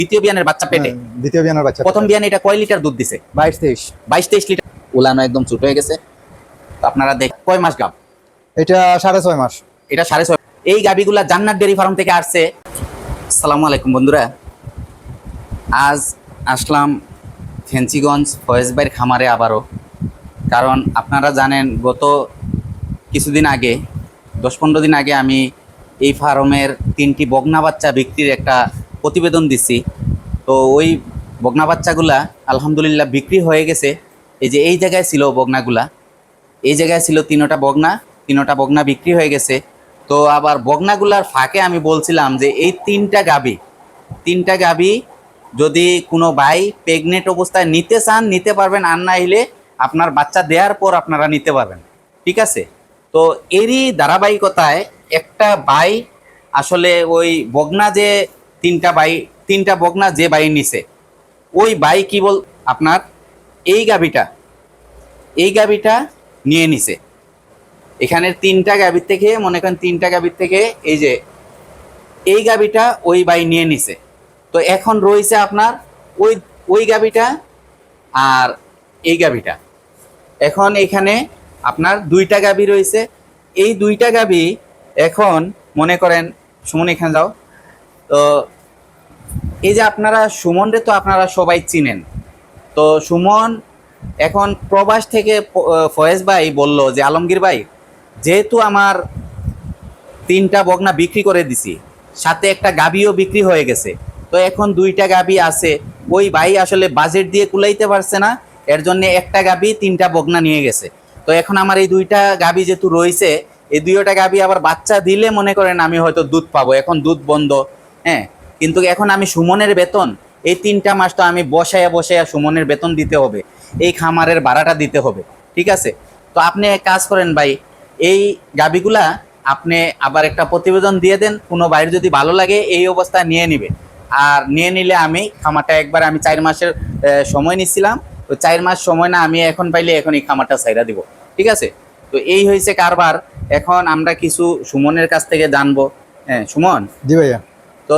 দ্বিতীয় বিয়ানের বাচ্চা পেটে, দ্বিতীয় বিয়ানের বাচ্চা। প্রথম বিয়ানে এটা কয় লিটার দুধ দিছে? 22-23 লিটার। উলানো একদম ছোট হয়ে গেছে। তো আপনারা দেখ কয় মাস গাব? এটা 6.5 মাস। এটা 6.5। এই গাবিগুলা জান্নাত ডেয়ারি ফার্ম থেকে আসছে। আসসালামু আলাইকুম বন্ধুরা, আজ আসলাম ফেন্সিগঞ্জ ফয়েজ ভাইয়ের খামারে আবারও। কারণ আপনারা জানেন গত কিছুদিন আগে 10-15 দিন আগে আমি এই ফার্মের 3টি বকনা বাচ্চা বিক্রির একটা প্রতিবেদন দিছি। তো ওই বকনা বাচ্চাগুলা আলহামদুলিল্লাহ বিক্রি হয়ে গেছে। এই যে এই জায়গায় ছিল বকনাগুলা, এই জায়গায় ছিল তিনোটা বকনা বিক্রি হয়ে গেছে। তো আবার বকনাগুলার ফাঁকে আমি বলছিলাম যে এই তিনটা গাবি যদি কোনো ভাই প্রেগনেন্ট অবস্থায় নিতে চান নিতে পারবেন, আর না হলে আপনার বাচ্চা দেওয়ার পর আপনারা নিতে পারবেন, ঠিক আছে? তো এরই ধারাবাহিকতায় একটা ভাই আসলে ওই বকনা যে তিনটা বকনা যে ভাই নিছে, ওই ভাই কি বল আপনার এই গাবিটা নিয়ে নিছে। এখানে তিনটা গাবির থেকে মনে করেন এই যে এই গাবিটা ওই ভাই নিয়ে নিছে। তো এখন রয়েছে আপনার ওই গাবিটা আর এই গাবিটা। এখন এখানে আপনার দুইটা গাবি রয়েছে। এই দুইটা গাবি এখন মনে করেন সুমন এখানে যাও। তো এই যে আপনারা সুমনরে তো আপনারা সবাই চিনেন। তো সুমন এখন প্রবাস থেকে ফয়েজ ভাই বলল যে আলমগীর ভাই, যেহেতু আমার 3টা বকনা বিক্রি করে দিছি, সাথে একটা গাবিও বিক্রি হয়ে গেছে, তো এখন 2টা গাবি আছে। ওই ভাই আসলে বাজেট দিয়ে কুলাইতে পারছে না, এর জন্য একটা গাবি 3টা বকনা নিয়ে গেছে। তো এখন আমার এই 2টা গাবি যেহেতু রয়েছে, এই 2টা গাবি আবার বাচ্চা দিলে মনে করেন আমি হয়তো দুধ পাবো। এখন দুধ বন্ধ, হ্যাঁ, কিন্তু এখন আমি সুমনের বেতন এই 3টা মাস তো আমি বসায়া সুমনের বেতন দিতে হবে, এই খামারের ভাড়াটা দিতে হবে, ঠিক আছে? তো আপনি এক কাজ করেন ভাই, এই গাবিগুলা আপনি আবার একটা প্রতিবেদন দিয়ে দেন, কোনো বাইরে যদি ভালো লাগে এই অবস্থায় নিয়ে নিবে। আর নিয়ে নিলে আমি খামারটা একবার আমি 4 মাসের সময় নিচ্ছিলাম, তো 4 মাস সময় না, আমি এখন পাইলে এখন এই খামারটা ছাইরা দিব, ঠিক আছে? তো এই হয়েছে কারবার। এখন আমরা কিছু সুমনের কাছ থেকে জানবো। হ্যাঁ সুমন। জি ভাইয়া। তো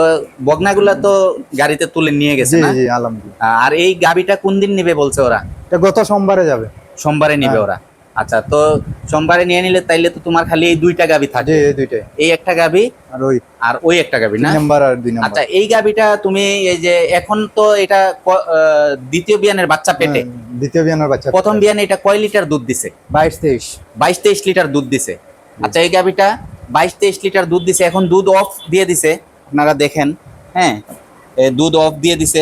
বকনাগুলা তো গাড়িতে তুলে নিয়ে গেছে না? জি আলহামদুলিল্লাহ। আর এই গাবিটা কোন দিন নিবে বলছে ওরা? এটা গত সোমবারে যাবে। সোমবারে নিবে ওরা। আচ্ছা, তো সোমবারে নিয়ে নিলে তাইলে তো তোমার খালি এই 2টা গাবি থাকে। এই দুইটাই, এই একটা গাবি আর ওই একটা গাবি না? 3 নাম্বার আর 2 নাম্বার। আচ্ছা, এই গাবিটা তুমি এই যে এখন তো এটা দ্বিতীয় বিয়ানের বাচ্চা পেটে, দ্বিতীয় বিয়ানের বাচ্চা। প্রথম বিয়ানে এটা কয় লিটার দুধ দিছে? 22-23 লিটার দুধ দিছে। আচ্ছা, এই গাবিটা 22-23 লিটার দুধ দিছে। এখন দুধ অফ দিয়ে দিছে, আপনারা দেখেন। হ্যাঁ, দুধ অফ দিয়ে দিছে।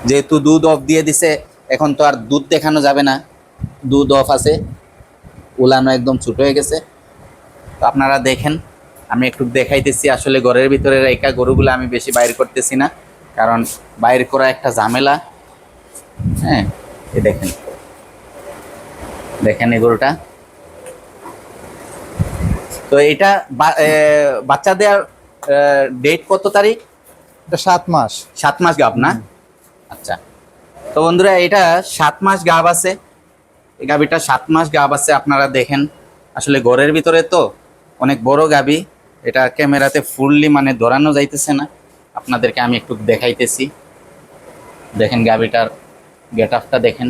যেহেতু দুধ অফ দিয়ে দিছে, এখন তো আর দুধ দেখানো যাবে না, দুধ অফ আছে। উলানো একদম ছোট হয়ে গেছে। তো আপনারা দেখেন, আমি একটু দেখাইতেছি। আসলে ঘরের ভিতরে রেখা গরুগুলো আমি বেশি বাইর করতেছি না, কারণ বাইর করা একটা ঝামেলা। হ্যাঁ, এই দেখেন এই গরুটা। তো এটা বাচ্চা দেওয়ার ডেট কত তারিখ? এটা 7 মাস। 7 মাস গাব না? আচ্ছা, তো বন্ধুরা এটা 7 মাস গাব আছে। এই গাবিটা 7 মাস গাব আছে। আপনারা দেখেন, আসলে ঘরের ভিতরে তো অনেক বড় গাবি, এটা ক্যামেরাতে ফুললি মানে ধরানো যাইতেছে না। আপনাদেরকে আমি একটু দেখাইতেছি। দেখেন গাবিটার গেট আপটা দেখেন।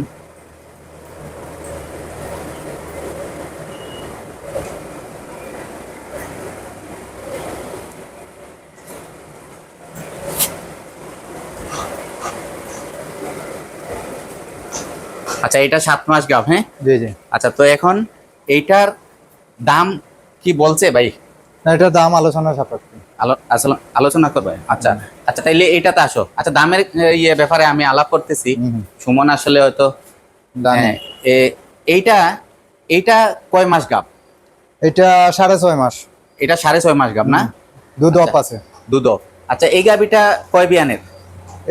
আচ্ছা, এটা 7 মাস গাব। হ্যাঁ জি জি। আচ্ছা, তো এখন এইটার দাম কি বলছে ভাই? না, এটা দাম আলোচনা সাপেক্ষে আলোচনা করবে। আচ্ছা আচ্ছা, তাইলে এইটাতে আসো। আচ্ছা, দামের ব্যাপারে আমি আলাপ করতেছি। সুমন আসলে হয়তো হ্যাঁ, এইটা কয় মাস গাব? এটা 6.5 মাস। এটা 6.5 মাস গাব না? দুধ অফ আছে। দুধ অফ। আচ্ছা, এই গাবিটা কয় বিয়ানের?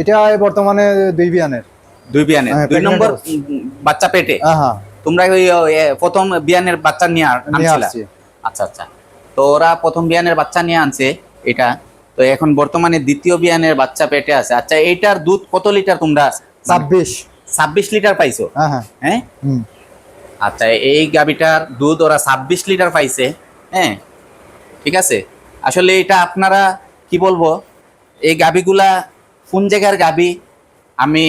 এটা বর্তমানে 2 বিয়ানের। 2 বিয়ানের, 2 নম্বর বাচ্চা পেটে। হ্যাঁ, তোমরা ওই প্রথম বিয়ানের বাচ্চা নিয়ে আনছিলা? আচ্ছা আচ্ছা, তো ওরা প্রথম বিয়ানের বাচ্চা নিয়ে আনছে এটা। তো এখন বর্তমানে দ্বিতীয় বিয়ানের বাচ্চা পেটে আছে। আচ্ছা, এইটার দুধ কত লিটার তোমরা? 26 লিটার পাইছো? হ্যাঁ। আচ্ছা, এই গাবিটার দুধ ওরা 26 লিটার পাইছে। হ্যাঁ, ঠিক আছে। আসলে এটা আপনারা কি বলবো, এই গাবিগুলা কোন জায়গার গাবি আমি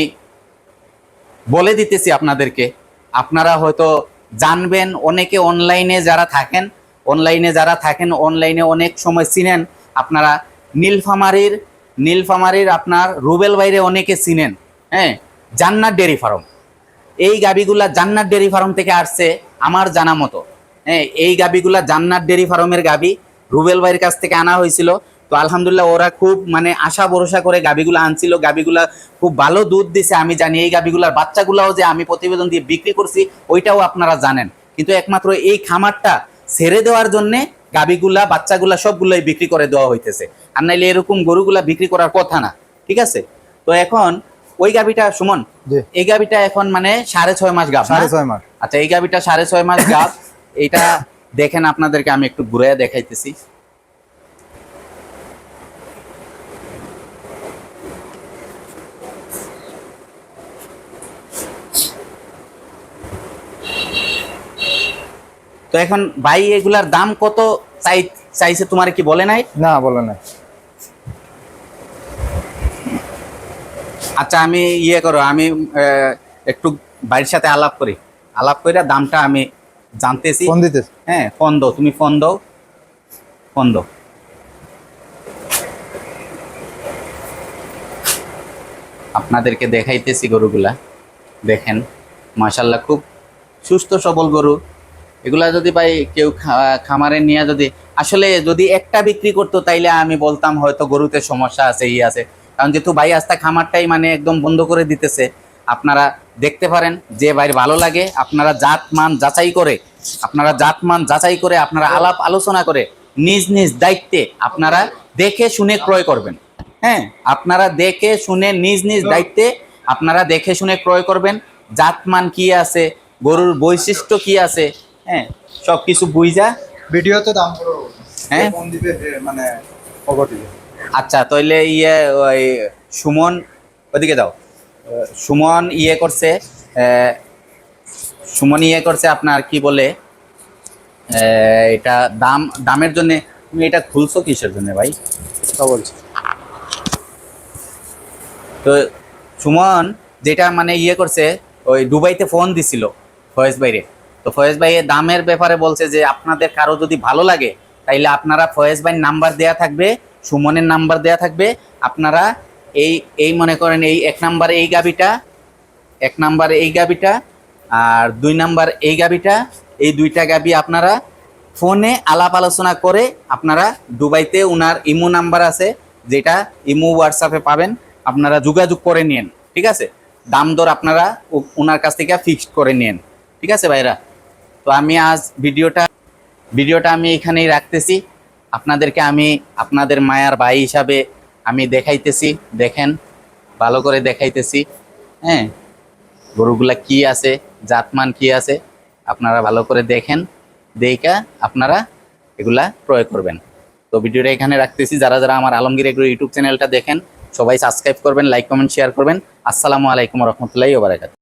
বলে দিতেছি আপনাদেরকে, আপনারা হয়তো জানবেন। অনেকে অনলাইনে যারা থাকেন, অনলাইনে অনেক সময় চিনেন আপনারা। নীলফামারীর আপনার রুবেল বাইরে অনেকে চিনেন, হ্যাঁ, জান্নাত ডেয়ারি ফার্ম। এই গাবিগুলা জান্নাত ডেয়ারি ফার্ম থেকে আসছে আমার জানা মতো। হ্যাঁ, এই গাবিগুলা জান্নাত ডেয়ারি ফার্মের গাবি রুবেল ভাইয়ের কাছ থেকে আনা হয়েছিল। তো আলহামদুলিল্লাহ ওরা খুব মানে আশা ভরসা করে গাবিগুলা আনছিল, গাবিগুলা খুব ভালো দুধ দিছে আমি জানি। এই গাবিগুলার বাচ্চাগুলাও যে আমি প্রতিবেদন দিয়ে বিক্রি করছি ওইটাও আপনারা জানেন। কিন্তু একমাত্র এই খামারটা ছেড়ে দেওয়ার জন্যে গাবিগুলা বাচ্চাগুলা সবগুলোই বিক্রি করে দেওয়া হইতেছে, আর নাইলে এরকম গরুগুলা বিক্রি করার কথা না। ঠিক আছে, তো এখন ওই গাবিটা সুমন, জি। এই গাবিটা এখন মানে 6.5 মাস গাব না? 6.5 মাস। আচ্ছা, এই গাবিটা 6.5 মাস গাব। এটা দেখেন, আপনাদেরকে আমি একটু ঘুরে দেখাইতেছি। তো এখন ভাই এগুলার দাম কত চাইছে তোমার কি বলে নাই? না, বলে না। আচ্ছা, আমি করো, আমি একটু বাড়ির সাথে আলাপ করে দামটা আমি জানতেছি। ফোন দিতে। হ্যাঁ, ফোন দাও, তুমি ফোন দাও। আপনাদেরকে দেখাইতেছি গরুগুলা, দেখেন মাশাল্লাহ খুব সুস্থ সবল গরু। এগুলা যদি ভাই কেউ খামারে নিয়ে আসলে যদি একটা বিক্রি করতো তাইলে আমি বলতাম হয়তো গরুতে সমস্যা আছে, আছে। কারণ যেহেতু ভাই আস্তা খামারটাই মানে একদম বন্ধ করে দিতেছে। আপনারা দেখতে পারেন, যে ভাইয়ের ভালো লাগে আপনারা জাত মান যাচাই করে আপনারা আলাপ আলোচনা করে নিজ নিজ দায়িত্বে আপনারা দেখে শুনে ক্রয় করবেন। হ্যাঁ, আপনারা দেখে শুনে নিজ নিজ দায়িত্বে আপনারা দেখে শুনে ক্রয় করবেন। জাতমান কি আছে, গরুর বৈশিষ্ট্য কি আছে, হ্যাঁ, সবকিছু বুঝা ভিডিওতে দাম করো। হ্যাঁ, ফোন দিবে মানে খবর দিবে। আচ্ছা, তাইলে ওই সুমন ওদিকে দাও। সুমন করছে আপনার কি বলে, এটা দামের জন্য। তুমি এটা খুলছো কিসের জন্য ভাই? তা বলছি। তো সুমন যেটা মানে করছে, ওই দুবাইতে ফোন দিছিল ফয়েজ ভাইরে। তো ফয়েজ ভাই দামের ব্যাপারে বলছে যে আপনাদের কারো যদি ভালো লাগে তাইলে আপনারা ফয়েজ ভাইয়ের নাম্বার দেয়া থাকবে, সুমনের নাম্বার দেয়া থাকবে। আপনারা এই মনে করেন এই এক নাম্বার এই গাবিটা আর 2 নাম্বার এই গাবিটা, এই 2টা গাবি আপনারা ফোনে আলাপ আলোচনা করে আপনারা দুবাইতে উনার ইমো নাম্বার আছে, যেটা ইমো হোয়াটসঅ্যাপে পাবেন, আপনারা যোগাযোগ করে নিন। ঠিক আছে, দাম দর আপনারা ওনার কাছ থেকে ফিক্সড করে নিন। ঠিক আছে ভাইরা, তো আমি আজ ভিডিওটা আমি এখানেই রাখতেছি। আপনাদেরকে আমি আপনাদের মায়ার ভাই হিসাবে আমি দেখাইতেছি, দেখেন ভালো করে দেখাইতেছি। হ্যাঁ, গরুগুলা কি আছে, জাতমান কি আছে, আপনারা ভালো করে দেখেন, দেখা আপনারা এগুলা ক্রয় করবেন। তো ভিডিওটা এখানে রাখতেছি। যারা যারা আমার আলমগীর এগ্রো ইউটিউব চ্যানেলটা দেখেন সবাই সাবস্ক্রাইব করবেন, লাইক কমেন্ট শেয়ার করবেন। আসসালামু আলাইকুম রহমতুল্লাহি ওয়া বারাকাতুহু।